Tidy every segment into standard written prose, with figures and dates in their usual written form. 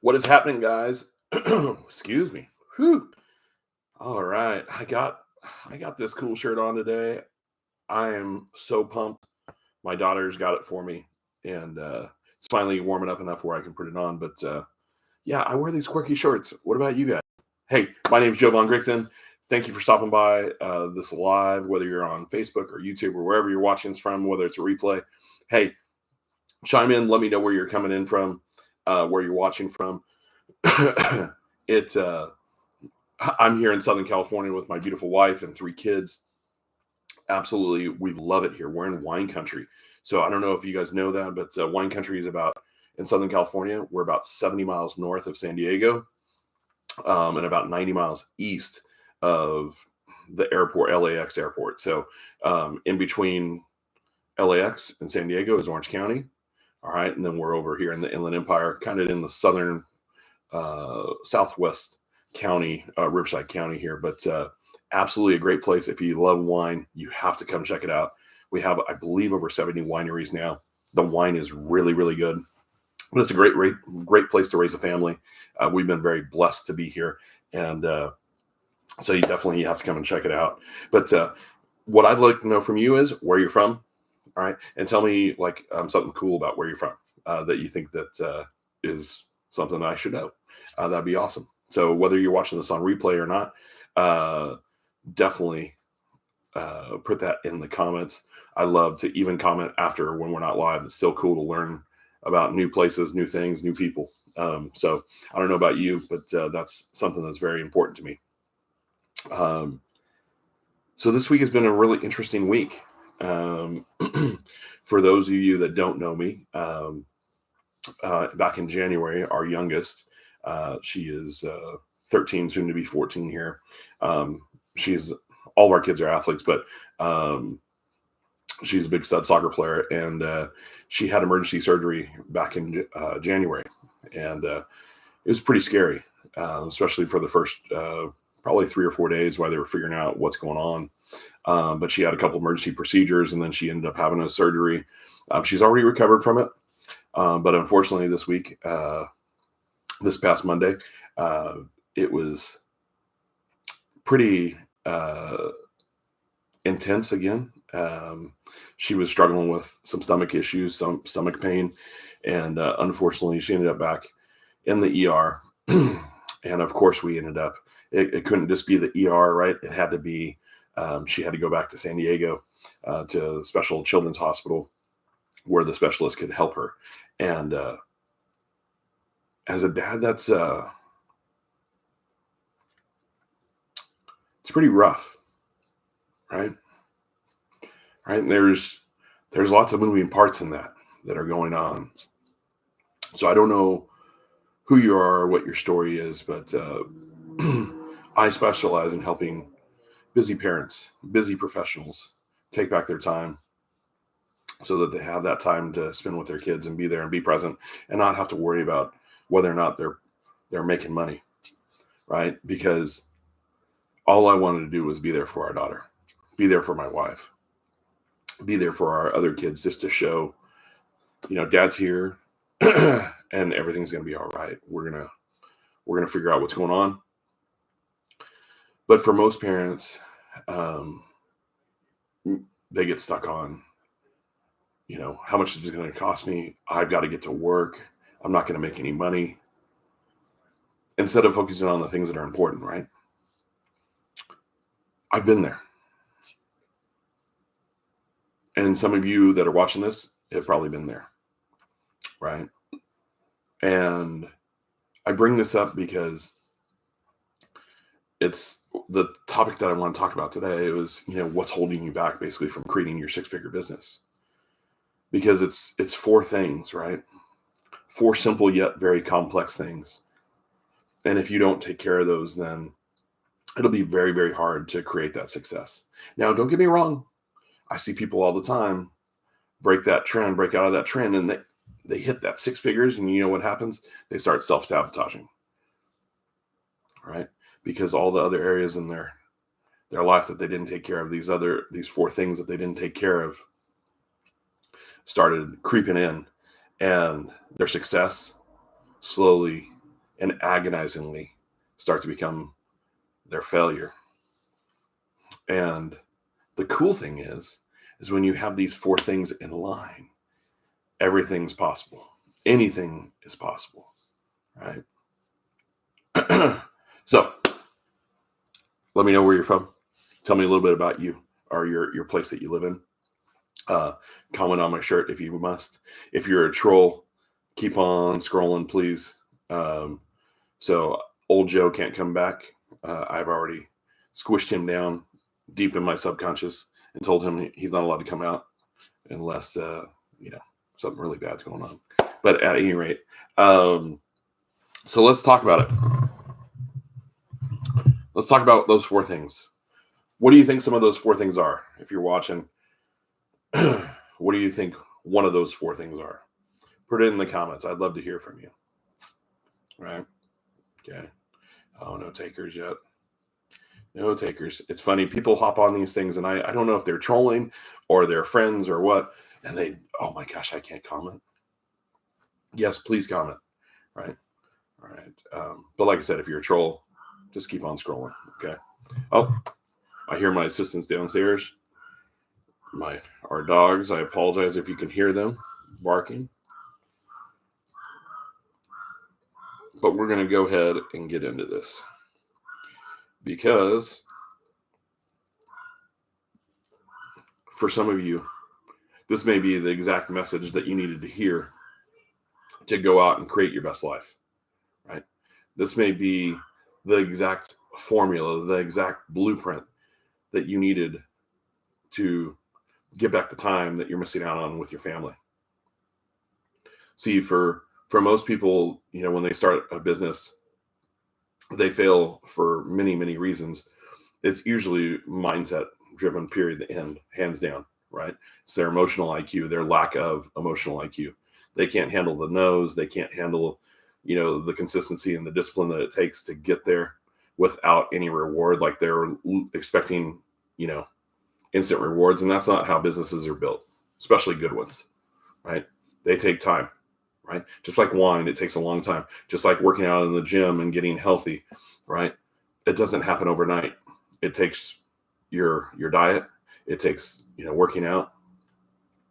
What is happening, guys? Excuse me. Whew. All right, I got this cool shirt on today. I am so pumped. My daughter's got it for me, and it's finally warming up enough where I can put it on. But yeah, I wear these quirky shirts. What about you guys? Hey, my name's Joe Von Grichton. Thank you for stopping by this live, whether you're on Facebook or YouTube or wherever you're watching this from, whether it's a replay. Hey, chime in. Let me know where you're coming in from, where you're watching from. it I'm here in Southern California with my beautiful wife and three kids. Absolutely, we love it here. We're in wine country. So I don't know if you guys know that, but wine country is about in Southern California. We're about 70 miles north of San Diego, and about 90 miles east of the airport, LAX airport. So in between LAX and San Diego is Orange County. All right, and then we're over here in the Inland Empire, kind of in the southern southwest county, Riverside County here. But absolutely a great place. If you love wine, you have to come check it out. We have, I believe, over 70 wineries now. The wine is really, really good. But it's a great place to raise a family. We've been very blessed to be here. And so you have to come and check it out. But what I'd like to know from you is where you're from. All right. And tell me like something cool about where you're from that you think that is something I should know. That'd be awesome. So whether you're watching this on replay or not, definitely put that in the comments. I love to even comment after when we're not live. It's still cool to learn about new places, new things, new people. So I don't know about you, but that's something that's very important to me. So this week has been a really interesting week. For those of you that don't know me, back in January, our youngest, she is 13, soon to be 14 here. She's all of our kids are athletes, but she's a big stud soccer player, and she had emergency surgery back in January, and it was pretty scary, especially for the first probably 3 or 4 days while they were figuring out what's going on. But she had a couple emergency procedures, and then she ended up having a surgery. She's already recovered from it, but unfortunately, this week, this past Monday, it was pretty intense again. She was struggling with some stomach issues, some stomach pain, and unfortunately, she ended up back in the ER. And of course, we ended up. It couldn't just be the ER, right? It had to be. She had to go back to San Diego to a special children's hospital where the specialist could help her. And as a dad, that's it's pretty rough, right? Right? And there's lots of moving parts in that are going on. So I don't know who you are or what your story is, but I specialize in helping busy parents, busy professionals take back their time so that they have that time to spend with their kids and be there and be present and not have to worry about whether or not they're making money, right? Because all I wanted to do was be there for our daughter, be there for my wife, be there for our other kids, just to show, dad's here and everything's going to be all right. We're going to figure out what's going on. But for most parents, they get stuck on, how much is it going to cost me? I've got to get to work. I'm not going to make any money. Instead of focusing on the things that are important, right? I've been there. And some of you that are watching this have probably been there, right? And I bring this up because it's the topic that I want to talk about today. It was, what's holding you back basically from creating your six-figure business. Because it's 4 things, right? 4 simple yet very complex things. And if you don't take care of those, then it'll be very, very hard to create that success. Now, don't get me wrong. I see people all the time break out of that trend, and they hit that 6 figures, and you know what happens? They start self-sabotaging, right? Because all the other areas in their life that they didn't take care of, these 4 things that they didn't take care of, started creeping in, and their success slowly and agonizingly start to become their failure. And the cool thing is when you have these 4 things in line, everything's possible. Anything is possible, right? So let me know where you're from. Tell me a little bit about you or your place that you live in. Comment on my shirt if you must. If you're a troll, keep on scrolling, please. So old Joe can't come back. I've already squished him down deep in my subconscious and told him he's not allowed to come out unless something really bad's going on. But at any rate, so let's talk about it. Let's talk about those 4 things. What do you think some of those 4 things are? If you're watching, what do you think one of those 4 things are? Put it in the comments. I'd love to hear from you. Right? Okay. Oh, no takers yet. No takers. It's funny. People hop on these things, and I don't know if they're trolling or they're friends or what. And they, oh my gosh, I can't comment. Yes, please comment. Right? All right. But like I said, if you're a troll, just keep on scrolling. Okay. Oh, I hear my assistants downstairs. Our dogs. I apologize if you can hear them barking. But we're going to go ahead and get into this because for some of you, this may be the exact message that you needed to hear to go out and create your best life, right? This may be the exact formula, the exact blueprint that you needed to get back the time that you're missing out on with your family. See, for most people, when they start a business, they fail for many, many reasons. It's usually mindset driven, period, the end, hands down, right? It's their emotional IQ, their lack of emotional IQ. They can't handle the no's. They can't handle, the consistency and the discipline that it takes to get there without any reward. Like they're expecting, instant rewards. And that's not how businesses are built, especially good ones, right? They take time, right? Just like wine, it takes a long time. Just like working out in the gym and getting healthy, right? It doesn't happen overnight. It takes your diet. It takes, working out,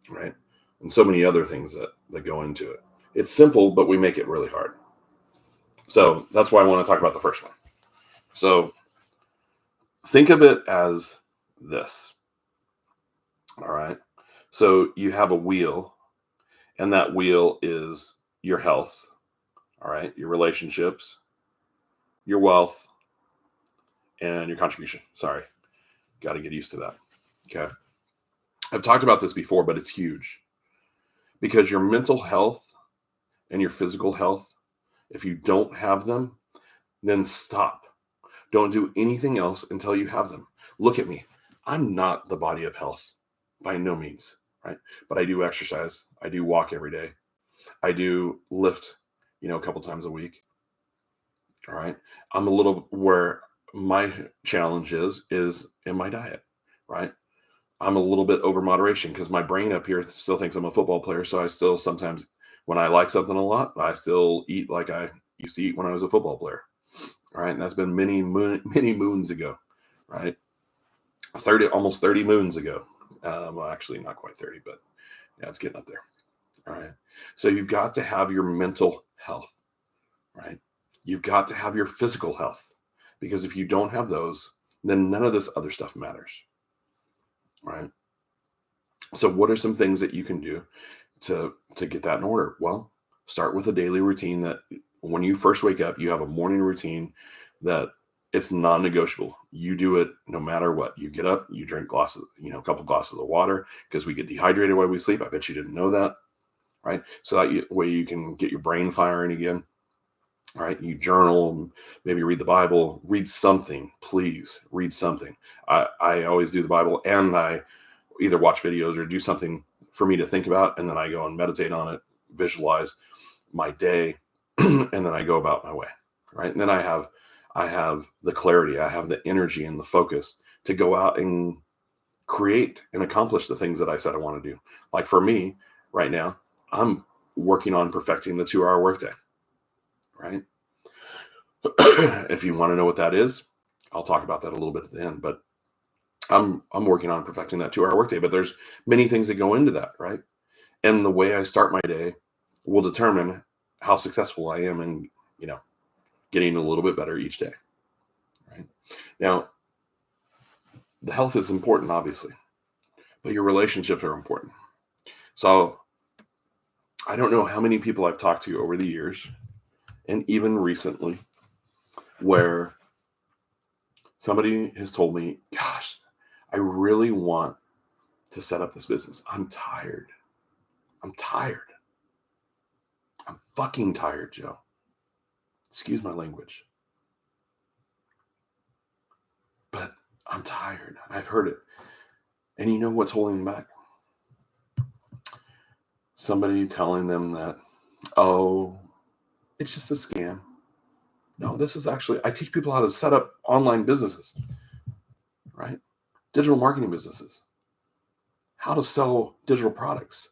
right? And so many other things that go into it. It's simple, but we make it really hard. So that's why I want to talk about the first one. So think of it as this. All right. So you have a wheel, and that wheel is your health. All right. Your relationships, your wealth, and your contribution. Sorry. Got to get used to that. Okay. I've talked about this before, but it's huge because your mental health and your physical health, if you don't have them, then stop. Don't do anything else until you have them. Look at me. I'm not the body of health by no means, right? But I do exercise. I do walk every day. I do lift, a couple times a week. All right. I'm a little where my challenge is in my diet, right? I'm a little bit over moderation because my brain up here still thinks I'm a football player. So I still sometimes, when I like something a lot, I still eat like I used to eat when I was a football player. All right. And that's been many moons ago, right? Almost 30 moons ago. Well, actually not quite 30, but yeah, it's getting up there. All right. So you've got to have your mental health, right? You've got to have your physical health, because if you don't have those, then none of this other stuff matters, right? So what are some things that you can do to get that in order? Well, start with a daily routine that when you first wake up, you have a morning routine that it's non-negotiable. You do it no matter what. You get up, you drink a couple glasses of water, because we get dehydrated while we sleep. I bet you didn't know that, right? So that way you can get your brain firing again. All right. You journal, maybe read the Bible, read something, please read something. I always do the Bible, and I either watch videos or do something for me to think about. And then I go and meditate on it, visualize my day, and then I go about my way. Right. And then I have the clarity, I have the energy and the focus to go out and create and accomplish the things that I said I want to do. Like for me right now, I'm working on perfecting the 2-hour workday. Right. If you want to know what that is, I'll talk about that a little bit at the end. But I'm working on perfecting that 2-hour workday. But there's many things that go into that, right? And the way I start my day will determine how successful I am in, getting a little bit better each day. Right now, the health is important, obviously, but your relationships are important. So I don't know how many people I've talked to over the years, and even recently, where somebody has told me, "Gosh, I really want to set up this business. I'm tired. I'm tired. I'm fucking tired, Joe. Excuse my language. But I'm tired. I've heard it." And you know what's holding them back? Somebody telling them that, "Oh, it's just a scam." No, this is actually, I teach people how to set up online businesses, right? Digital marketing businesses, how to sell digital products.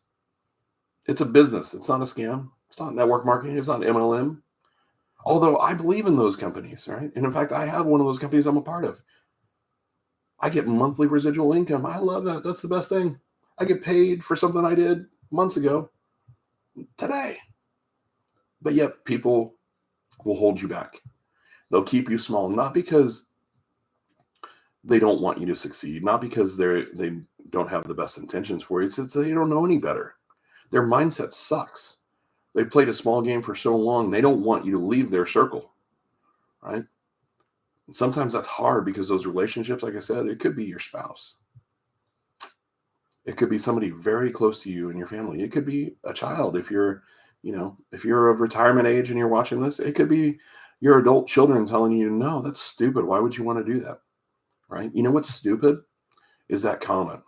It's a business. It's not a scam. It's not network marketing. It's not MLM. Although I believe in those companies, right? And in fact, I have one of those companies I'm a part of. I get monthly residual income. I love that. That's the best thing. I get paid for something I did months ago today. But yet people will hold you back. They'll keep you small, not because they don't want you to succeed, not because they don't have the best intentions for you. It's they don't know any better. Their mindset sucks. They played a small game for so long, they don't want you to leave their circle, right? And sometimes that's hard because those relationships, like I said, it could be your spouse. It could be somebody very close to you and your family. It could be a child. If you're of retirement age and you're watching this, it could be your adult children telling you, "No, that's stupid. Why would you want to do that?" Right? You know what's stupid is that comment.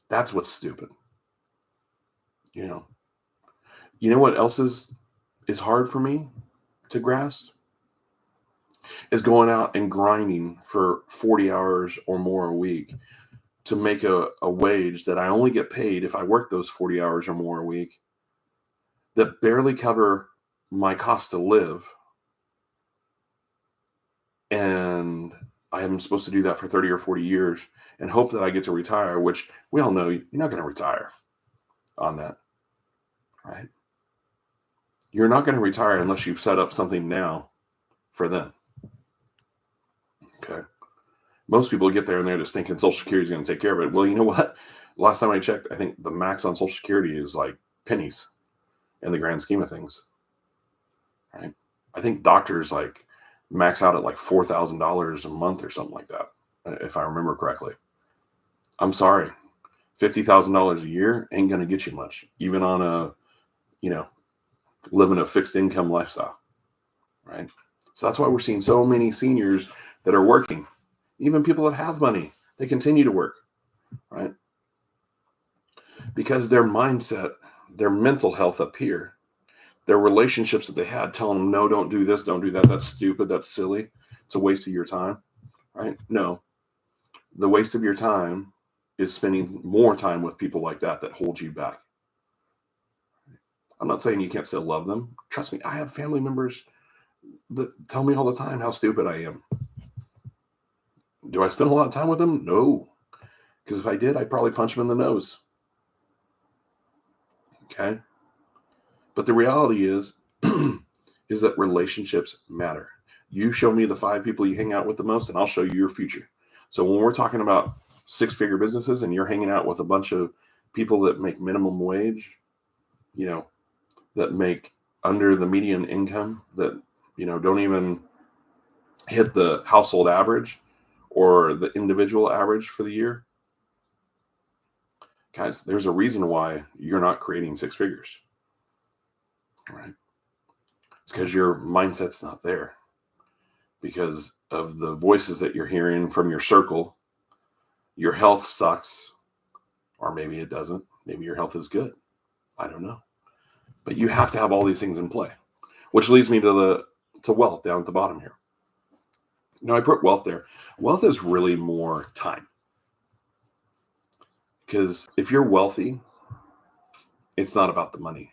That's what's stupid. You know. You know what else is hard for me to grasp is going out and grinding for 40 hours or more a week to make a wage that I only get paid if I work those 40 hours or more a week that barely cover my cost to live. And I am supposed to do that for 30 or 40 years and hope that I get to retire, which we all know you're not going to retire on that, right? You're not going to retire unless you've set up something now for them. Okay. Most people get there and they're just thinking Social Security is going to take care of it. Well, you know what? Last time I checked, I think the max on Social Security is like pennies in the grand scheme of things, right? I think doctors like max out at like $4,000 a month or something like that, if I remember correctly. I'm sorry, $50,000 a year ain't going to get you much, even on living a fixed income lifestyle, right? So that's why we're seeing so many seniors that are working, even people that have money, they continue to work, right? Because their mindset, their mental health up here, their relationships that they had telling them, "No, don't do this, don't do that. That's stupid. That's silly. It's a waste of your time," right? No, the waste of your time is spending more time with people like that hold you back. I'm not saying you can't still love them. Trust me, I have family members that tell me all the time how stupid I am. Do I spend a lot of time with them? No, because if I did, I'd probably punch them in the nose. Okay. But the reality is, is that relationships matter. You show me the 5 people you hang out with the most, and I'll show you your future. So when we're talking about 6-figure businesses and you're hanging out with a bunch of people that make minimum wage, that make under the median income, that, don't even hit the household average or the individual average for the year, guys, there's a reason why you're not creating 6 figures, right? It's because your mindset's not there, because of the voices that you're hearing from your circle. Your health sucks, or maybe it doesn't. Maybe your health is good. I don't know. But you have to have all these things in play, which leads me to wealth down at the bottom here. Now, I put wealth there. Wealth is really more time. Because if you're wealthy, it's not about the money.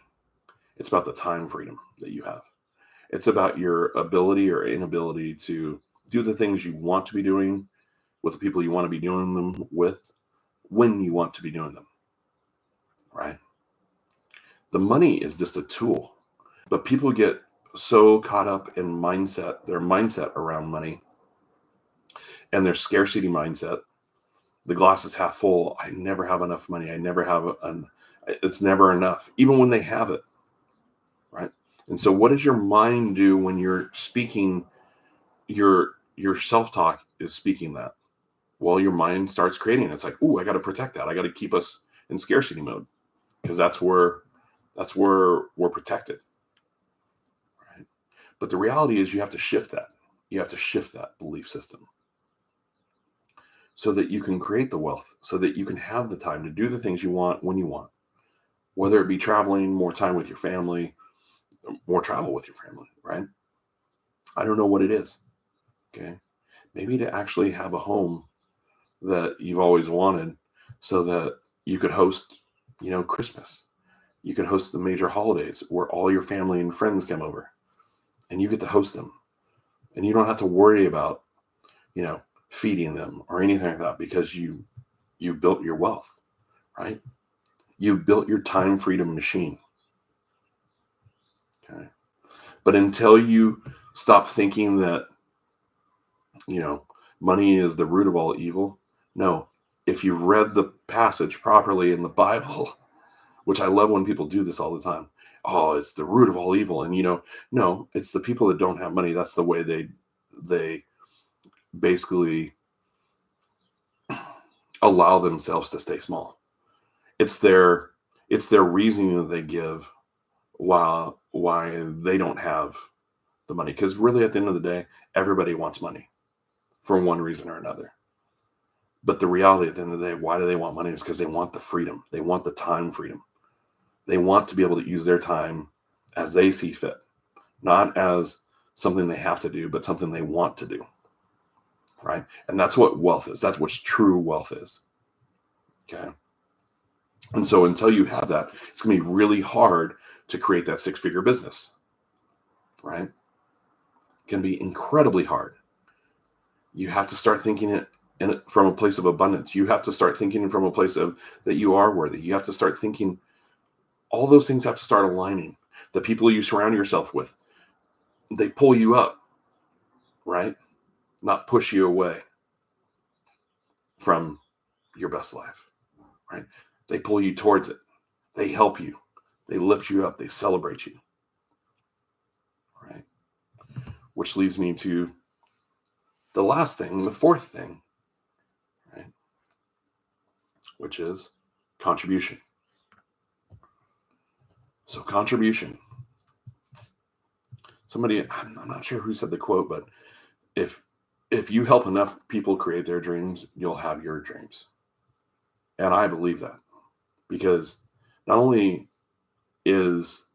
It's about the time freedom that you have. It's about your ability or inability to do the things you want to be doing with the people you want to be doing them with when you want to be doing them, right? The money is just a tool, but people get so caught up in their mindset around money and their scarcity mindset. The glass is half full. I never have enough money. I never have it's never enough, even when they have it, right? And so what does your mind do when you're speaking? Your self-talk is speaking that. Well, your mind starts creating it. It's like, oh, I got to protect that. I got to keep us in scarcity mode because that's where we're protected, right? But the reality is you have to shift that. You have to shift that belief system so that you can create the wealth, so that you can have the time to do the things you want when you want, whether it be traveling, more time with your family, more travel with your family, right? I don't know what it is. Okay. Maybe to actually have a home that you've always wanted so that you could host, Christmas. You could host the major holidays where all your family and friends come over and you get to host them. And you don't have to worry about, you know, feeding them or anything like that because you've built your wealth, right? You've built your time freedom machine. Okay. But until you stop thinking that, you know, money is the root of all evil, no. If you read the passage properly in the Bible, which I love when people do this all the time. Oh, it's the root of all evil. And no, it's the people that don't have money. That's the way they basically allow themselves to stay small. It's their reasoning that they give why they don't have the money. Because really at the end of the day, everybody wants money for one reason or another. But the reality at the end of the day, why do they want money? Is because they want the freedom. They want the time freedom. They want to be able to use their time as they see fit, not as something they have to do, but something they want to do. Right. And that's what wealth is. That's what true wealth is. Okay. And so until you have that, it's going to be really hard to create that six-figure business. Right. It can be incredibly hard. You have to start thinking it from a place of abundance. You have to start thinking from a place of that you are worthy. You have to start thinking all those things have to start aligning. The people you surround yourself with, they pull you up, right? Not push you away from your best life, right? They pull you towards it. They help you. They lift you up. They celebrate you, right? Which leads me to the last thing, the fourth thing, right? Which is contribution. So contribution. Somebody, I'm not sure who said the quote, but if you help enough people create their dreams, you'll have your dreams. And I believe that because not only is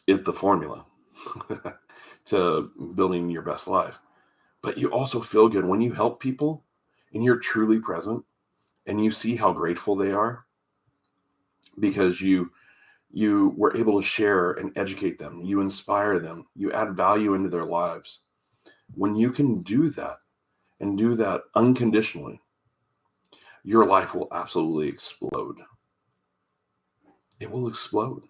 it the formula to building your best life, but you also feel good when you help people and you're truly present and you see how grateful they are because you were able to share and educate them, you inspire them, you add value into their lives. When you can do that and do that unconditionally, your life will absolutely explode. It will explode.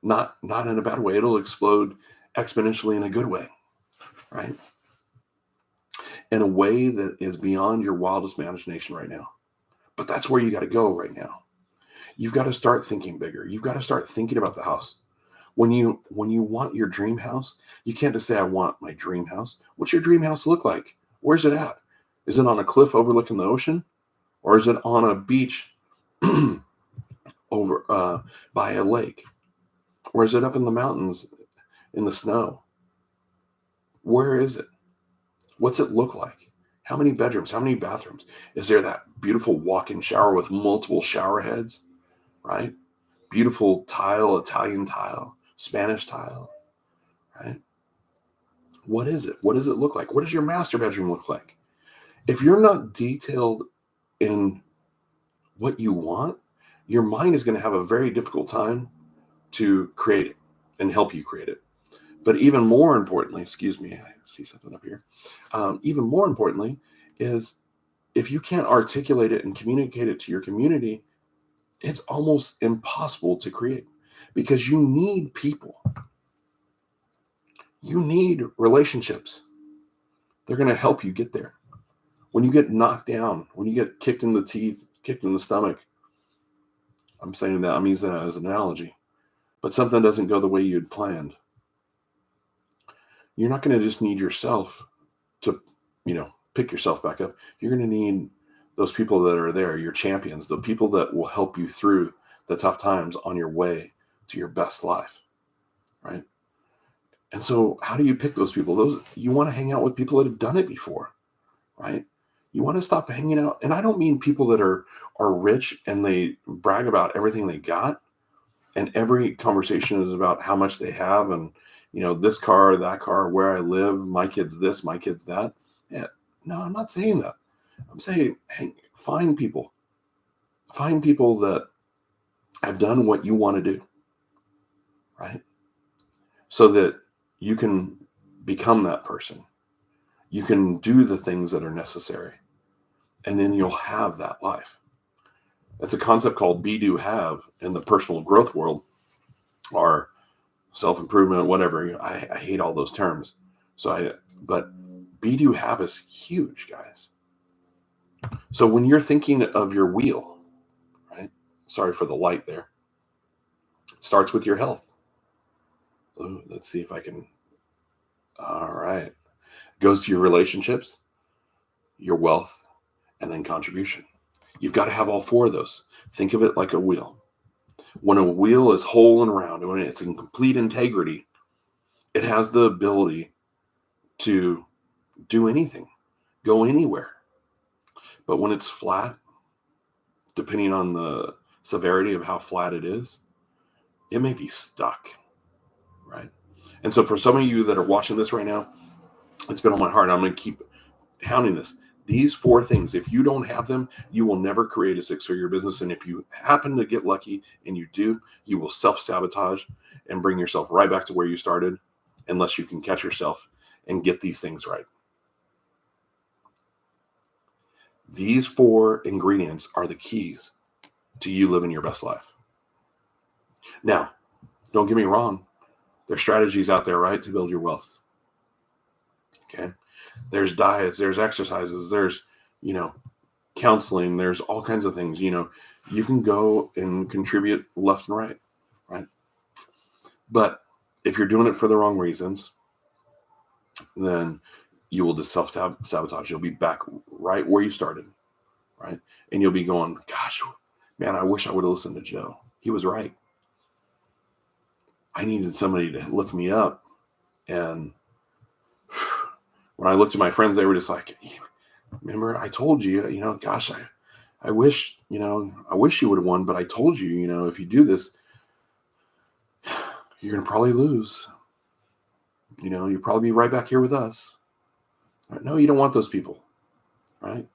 Not in a bad way. It'll explode exponentially in a good way, right? In a way that is beyond your wildest imagination right now. But that's where you got to go right now. You've got to start thinking bigger. You've got to start thinking about the house. When you want your dream house, you can't just say, I want my dream house. What's your dream house look like? Where's it at? Is it on a cliff overlooking the ocean? Or is it on a beach over by a lake? Or is it up in the mountains in the snow? Where is it? What's it look like? How many bedrooms? How many bathrooms? Is there that beautiful walk-in shower with multiple shower heads, right? Beautiful tile, Italian tile, Spanish tile, right? What is it? What does it look like? What does your master bedroom look like? If you're not detailed in what you want, your mind is going to have a very difficult time to create it. and help you create it. But even more importantly, excuse me, I see something up here. Even more importantly is if you can't articulate it and communicate it to your community, it's almost impossible to create because you need people. You need relationships. They're going to help you get there. When you get knocked down, when you get kicked in the teeth, kicked in the stomach, I'm saying that, I'm using that as an analogy, but something doesn't go the way you'd planned. You're not going to just need yourself to, pick yourself back up. You're going to need those people that are there, your champions, the people that will help you through the tough times on your way to your best life, right? And so how do you pick those people? You want to hang out with people that have done it before, right? You want to stop hanging out. And I don't mean people that are rich and they brag about everything they got. And every conversation is about how much they have and, this car, that car, where I live, my kid's this, my kid's that. Yeah. No, I'm not saying that. I'm saying, hey, find people that have done what you want to do, right? So that you can become that person. You can do the things that are necessary, and then you'll have that life. It's a concept called be, do, have in the personal growth world, or self-improvement, whatever. I hate all those terms. But be, do, have is huge, guys. So when you're thinking of your wheel, right? Sorry for the light there. It starts with your health. Ooh, let's see if I can. All right. Goes to your relationships, your wealth, and then contribution. You've got to have all four of those. Think of it like a wheel. When a wheel is whole and round, when it's in complete integrity, it has the ability to do anything, go anywhere. But when it's flat, depending on the severity of how flat it is, it may be stuck, right? And so for some of you that are watching this right now, it's been on my heart. I'm going to keep hounding this. These four things, if you don't have them, you will never create a six-figure business. And if you happen to get lucky and you do, you will self-sabotage and bring yourself right back to where you started unless you can catch yourself and get these things right. These four ingredients are the keys to you living your best life. Now, don't get me wrong. There's strategies out there, right, to build your wealth. Okay. There's diets, there's exercises, there's, counseling, there's all kinds of things, you can go and contribute left and right, right? But if you're doing it for the wrong reasons, then you will just self-sabotage. You'll be back right where you started, right? And you'll be going, gosh, man, I wish I would have listened to Joe. He was right. I needed somebody to lift me up. And when I looked at my friends, they were just like, remember, I told you, gosh, I wish, I wish you would have won, but I told you, if you do this, you're going to probably lose. You'll probably be right back here with us. Right? No, you don't want those people, right?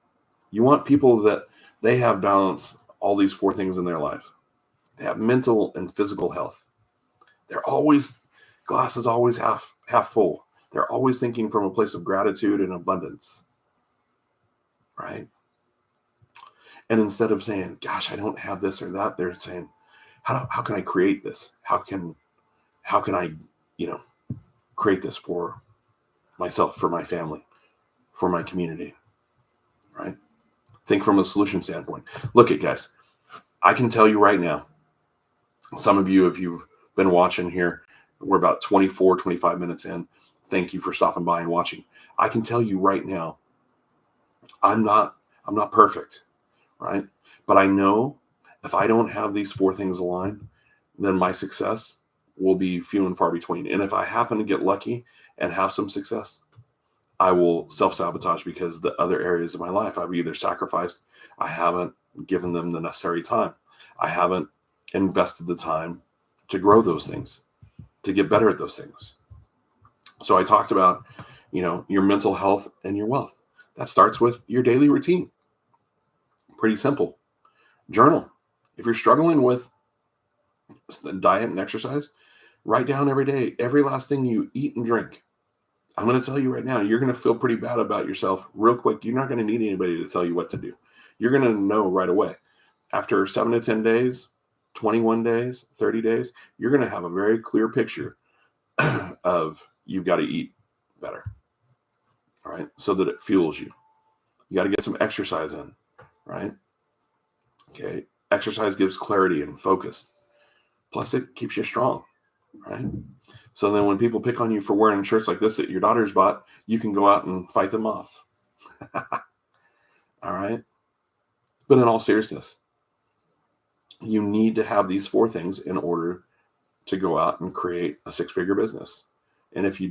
You want people that they have balance, all these four things in their life. They have mental and physical health. Glass is always half full. They're always thinking from a place of gratitude and abundance, right? And instead of saying, gosh, I don't have this or that, they're saying, how can I create this? How can I, create this for myself, for my family, for my community, right? Think from a solution standpoint. Look at guys, I can tell you right now, some of you, if you've been watching here, we're about 24, 25 minutes in. Thank you for stopping by and watching. I can tell you right now, I'm not perfect, right? But I know if I don't have these four things aligned, then my success will be few and far between. And if I happen to get lucky and have some success, I will self-sabotage because the other areas of my life I've either sacrificed, I haven't given them the necessary time. I haven't invested the time to grow those things, to get better at those things. So I talked about, your mental health and your wealth. That starts with your daily routine. Pretty simple. Journal. If you're struggling with diet and exercise, Write down every day, every last thing you eat and drink. I'm going to tell you right now, you're going to feel pretty bad about yourself real quick. You're not going to need anybody to tell you what to do. You're going to know right away. After 7 to 10 days, 21 days, 30 days, you're going to have a very clear picture of you've got to eat better. All right. So that it fuels you. You got to get some exercise in, right? Okay. Exercise gives clarity and focus. Plus, it keeps you strong, right? So then when people pick on you for wearing shirts like this that your daughters bought, you can go out and fight them off. All right. But in all seriousness, you need to have these 4 things in order to go out and create a 6-figure business. And if you